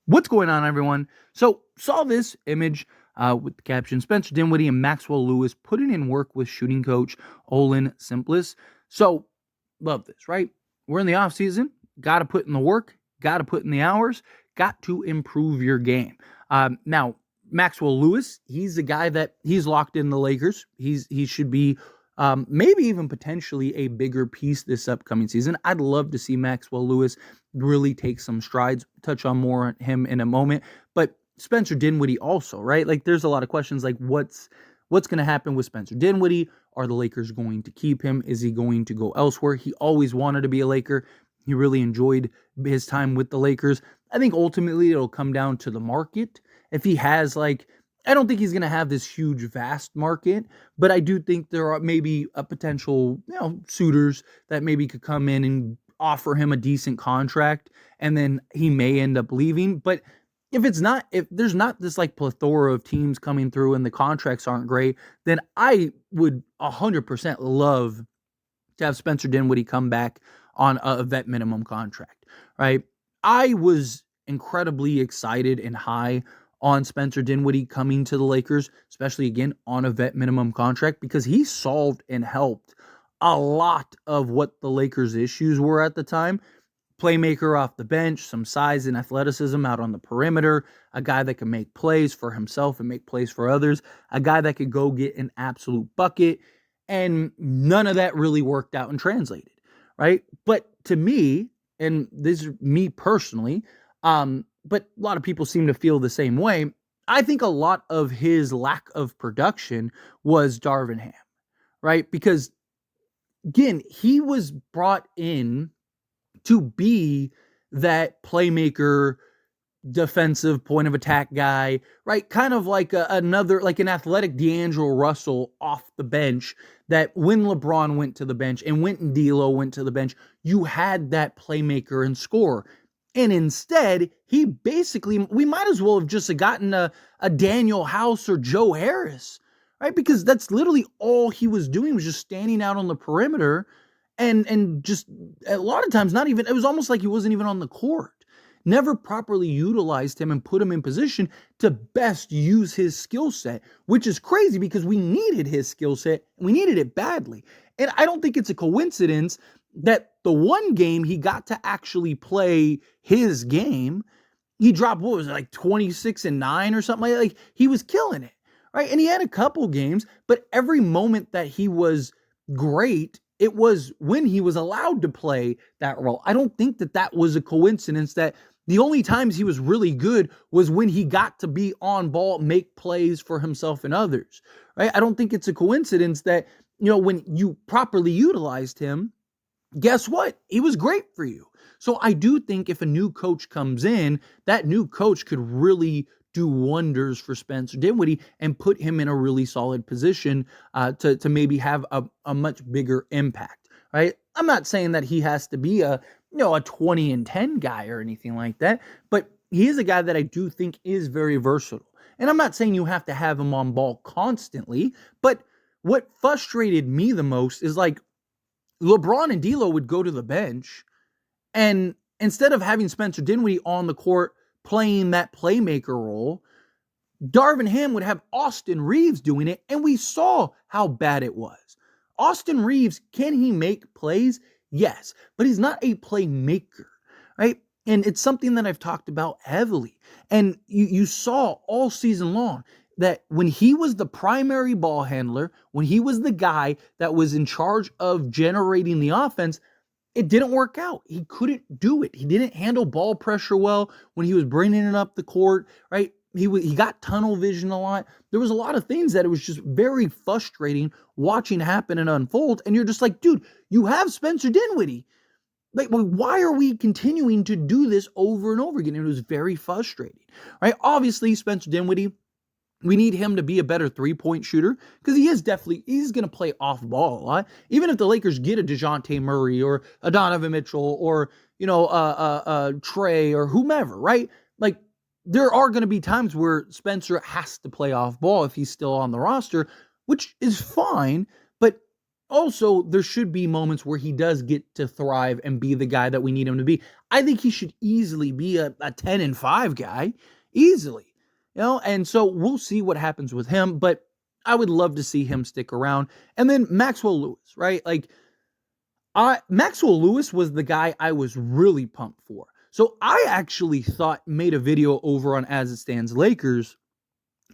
What's going on, everyone? So, saw this image with the caption Spencer Dinwiddie and Maxwell Lewis putting in work with shooting coach Olin Simplis. So, love this, right? We're in the offseason, got to put in the work, got to put in the hours, got to improve your game. Now, Maxwell Lewis, he's a guy that he's locked in the Lakers. He should be maybe even potentially a bigger piece this upcoming season. I'd love to see Maxwell Lewis really take some strides. Touch on more on him in a moment. But Spencer Dinwiddie also, right? Like there's a lot of questions like what's going to happen with Spencer Dinwiddie? Are the Lakers going to keep him? Is he going to go elsewhere? He always wanted to be a Laker. He really enjoyed his time with the Lakers. I think ultimately it'll come down to the market. If he has I don't think he's going to have this huge, vast market, but I do think there are maybe a potential, suitors that maybe could come in and offer him a decent contract, and then he may end up leaving. But if there's not this plethora of teams coming through and the contracts aren't great, then I would 100% love to have Spencer Dinwiddie come back on a vet minimum contract, right? I was incredibly excited and high on Spencer Dinwiddie coming to the Lakers, especially again on a vet minimum contract, because he solved and helped a lot of what the Lakers' issues were at the time. Playmaker off the bench, some size and athleticism out on the perimeter, a guy that can make plays for himself and make plays for others, a guy that could go get an absolute bucket, and none of that really worked out and translated, right? But to me, and this is me personally, but a lot of people seem to feel the same way, I think a lot of his lack of production was Darvin Ham, right? Because, again, he was brought in to be that playmaker, defensive point of attack guy, right? Kind of like an athletic D'Angelo Russell off the bench, that when LeBron went to the bench and when D'Lo went to the bench, you had that playmaker and scorer. And instead, we might as well have just gotten a Daniel House or Joe Harris, right? Because that's literally all he was doing, was just standing out on the perimeter and just a lot of times it was almost like he wasn't even on the court. Never properly utilized him and put him in position to best use his skill set, which is crazy because we needed his skill set. We needed it badly. And I don't think it's a coincidence that the one game he got to actually play his game, he dropped, 26 and 9 or something like that. He was killing it, right? And he had a couple games, but every moment that he was great, it was when he was allowed to play that role. I don't think that was a coincidence that the only times he was really good was when he got to be on ball, make plays for himself and others, right? I don't think it's a coincidence that, when you properly utilized him, guess what? He was great for you. So I do think if a new coach comes in, that new coach could really do wonders for Spencer Dinwiddie and put him in a really solid position to maybe have a much bigger impact, right? I'm not saying that he has to be a 20 and 10 guy or anything like that, but he is a guy that I do think is very versatile. And I'm not saying you have to have him on ball constantly, but what frustrated me the most is LeBron and D'Lo would go to the bench, and instead of having Spencer Dinwiddie on the court playing that playmaker role, Darvin Ham would have Austin Reeves doing it, and we saw how bad it was. Austin Reeves, can he make plays? Yes, but he's not a playmaker, right? And it's something that I've talked about heavily. And you saw all season long that when he was the primary ball handler, when he was the guy that was in charge of generating the offense, it didn't work out. He couldn't do it. He didn't handle ball pressure well when he was bringing it up the court, right? He got tunnel vision a lot. There was a lot of things that it was just very frustrating watching happen and unfold. And you're just like, dude, you have Spencer Dinwiddie. Why are we continuing to do this over and over again? It was very frustrating, right? Obviously, Spencer Dinwiddie, we need him to be a better three-point shooter because he's going to play off ball a lot. Even if the Lakers get a DeJounte Murray or a Donovan Mitchell or, Trey or whomever, right? There are going to be times where Spencer has to play off ball if he's still on the roster, which is fine. But also, there should be moments where he does get to thrive and be the guy that we need him to be. I think he should easily be a 10-5 guy, easily. And so we'll see what happens with him, but I would love to see him stick around. And then Maxwell Lewis, right? Maxwell Lewis was the guy I was really pumped for. So I actually made a video over on As It Stands Lakers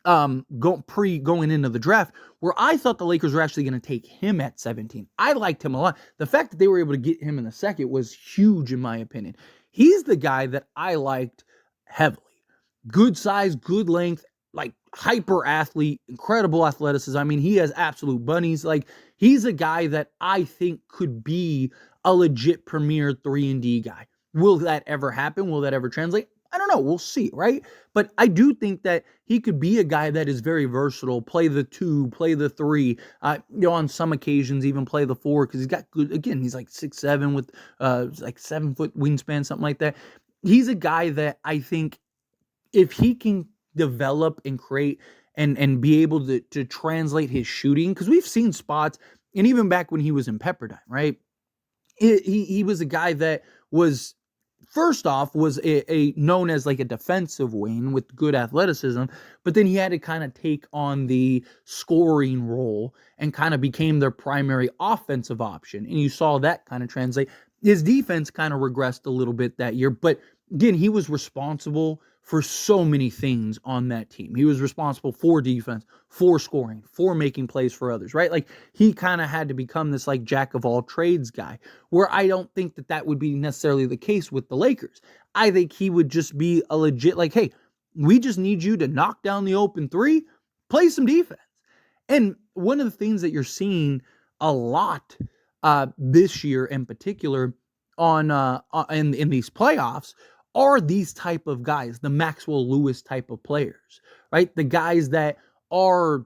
going into the draft, where I thought the Lakers were actually going to take him at 17. I liked him a lot. The fact that they were able to get him in the second was huge in my opinion. He's the guy that I liked heavily. Good size, good length, hyper athlete, incredible athleticism. I mean, he has absolute bunnies. He's a guy that I think could be a legit premier 3-and-D guy. Will that ever happen? Will that ever translate? I don't know. We'll see, right? But I do think that he could be a guy that is very versatile, play the 2, play the 3, on some occasions even play the 4, because he's got good, again, he's 6'7" with 7-foot wingspan, something like that. He's a guy that I think if he can develop and create and be able to translate his shooting, because we've seen spots, and even back when he was in Pepperdine, right? He was a guy that was, first off, was a known as a defensive wing with good athleticism, but then he had to kind of take on the scoring role and kind of became their primary offensive option. And you saw that kind of translate. His defense kind of regressed a little bit that year, but again, he was responsible for so many things on that team. He was responsible for defense, for scoring, for making plays for others, right? He kind of had to become this jack of all trades guy, where I don't think that would be necessarily the case with the Lakers. I think he would just be a legit hey, we just need you to knock down the open 3, play some defense. And one of the things that you're seeing a lot this year in particular in these playoffs are these type of guys, the Maxwell Lewis type of players, right? The guys that are,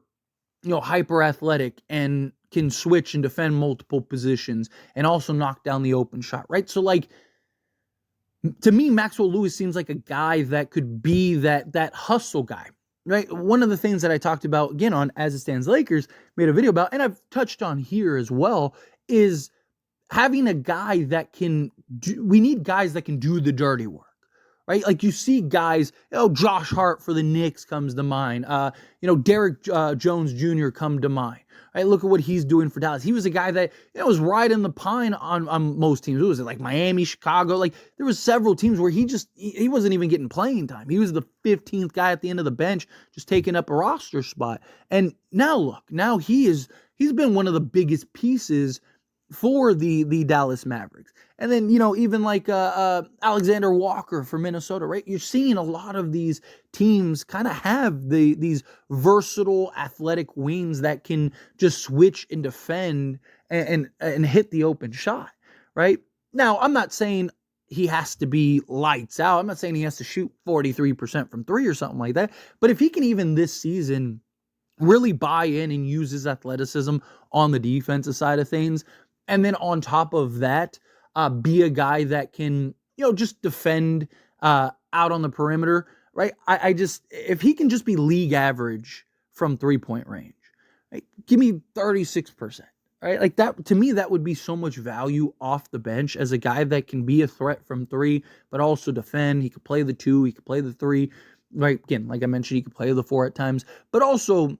hyper athletic and can switch and defend multiple positions and also knock down the open shot, right? So to me, Maxwell Lewis seems like a guy that could be that hustle guy, right? One of the things that I talked about, again, on As It Stands Lakers, made a video about, and I've touched on here as well, is having a guy that we need guys that can do the dirty work. Right? You see guys, Josh Hart for the Knicks comes to mind. Derrick Jones Jr. come to mind. Right? Look at what he's doing for Dallas. He was a guy that was right in the pine on most teams. Who was it? Miami, Chicago. There was several teams where he wasn't even getting playing time. He was the 15th guy at the end of the bench, just taking up a roster spot. And now he's been one of the biggest pieces for the Dallas Mavericks. And then, even Alexander Walker for Minnesota, right? You're seeing a lot of these teams kind of have these versatile athletic wings that can just switch and defend and hit the open shot, right? Now, I'm not saying he has to be lights out. I'm not saying he has to shoot 43% from 3 or something like that. But if he can even this season really buy in and use his athleticism on the defensive side of things, and then on top of that, be a guy that can, just defend out on the perimeter, right? If he can just be league average from 3-point range, right? Give me 36%, right? That, to me, that would be so much value off the bench as a guy that can be a threat from 3, but also defend. He could play the 2, he could play the 3, right? Again, like I mentioned, he could play the 4 at times, but also,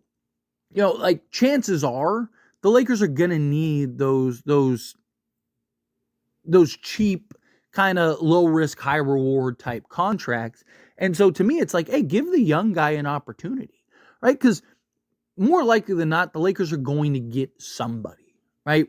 chances are the Lakers are going to need those cheap, kind of low risk, high reward type contracts. And so to me, it's hey, give the young guy an opportunity, right? Because more likely than not, the Lakers are going to get somebody, right?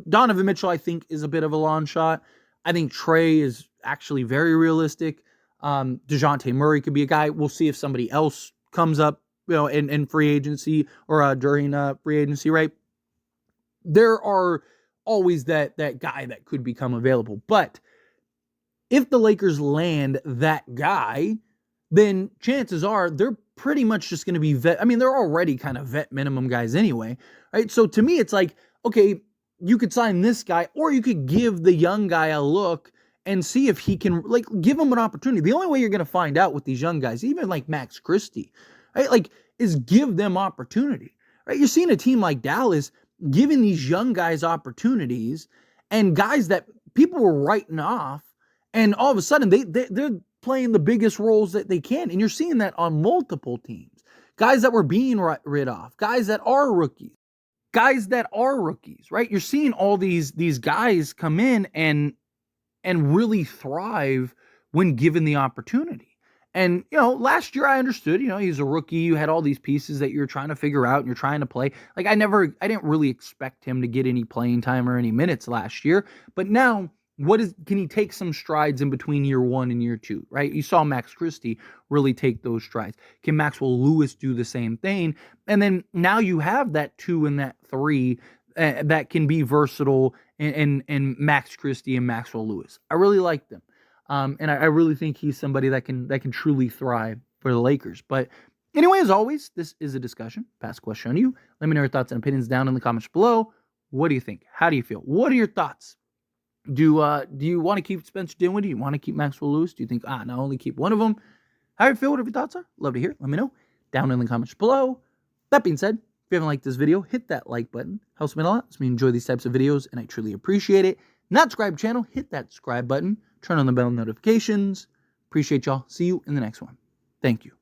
Donovan Mitchell, I think, is a bit of a long shot. I think Trey is actually very realistic. DeJounte Murray could be a guy. We'll see if somebody else comes up, in free agency or during free agency, right? There are always that guy that could become available. But if the Lakers land that guy, then chances are they're pretty much just going to be vet. I mean, they're already kind of vet minimum guys anyway, right? So to me, it's okay, you could sign this guy, or you could give the young guy a look and see if he can, give him an opportunity. The only way you're going to find out with these young guys, even Max Christie, right? Is give them opportunity, right? You're seeing a team like Dallas. giving these young guys opportunities and guys that people were writing off, and all of a sudden they're playing the biggest roles that they can. And you're seeing that on multiple teams. Guys that were being rid off, guys that are rookies, right? You're seeing all these guys come in and really thrive when given the opportunity. And, last year I understood, he's a rookie. You had all these pieces that you're trying to figure out and you're trying to play. Like I didn't really expect him to get any playing time or any minutes last year. But now, can he take some strides in between year 1 and year 2, right? You saw Max Christie really take those strides. Can Maxwell Lewis do the same thing? And then now you have that 2 and that 3 that can be versatile in Max Christie and Maxwell Lewis. I really like them. And I really think he's somebody that can truly thrive for the Lakers. But anyway, as always, this is a discussion. Pass the question on you. Let me know your thoughts and opinions down in the comments below. What do you think? How do you feel? What are your thoughts? Do you want to keep Spencer Dinwiddie? Do you want to keep Maxwell Lewis? Do you think, no, only keep one of them? How do you feel? Whatever your thoughts are, love to hear. Let me know down in the comments below. That being said, if you haven't liked this video, hit that like button. Helps me a lot. Helps me enjoy these types of videos, and I truly appreciate it. Not subscribe channel, hit that subscribe button. Turn on the bell notifications. Appreciate y'all. See you in the next one. Thank you.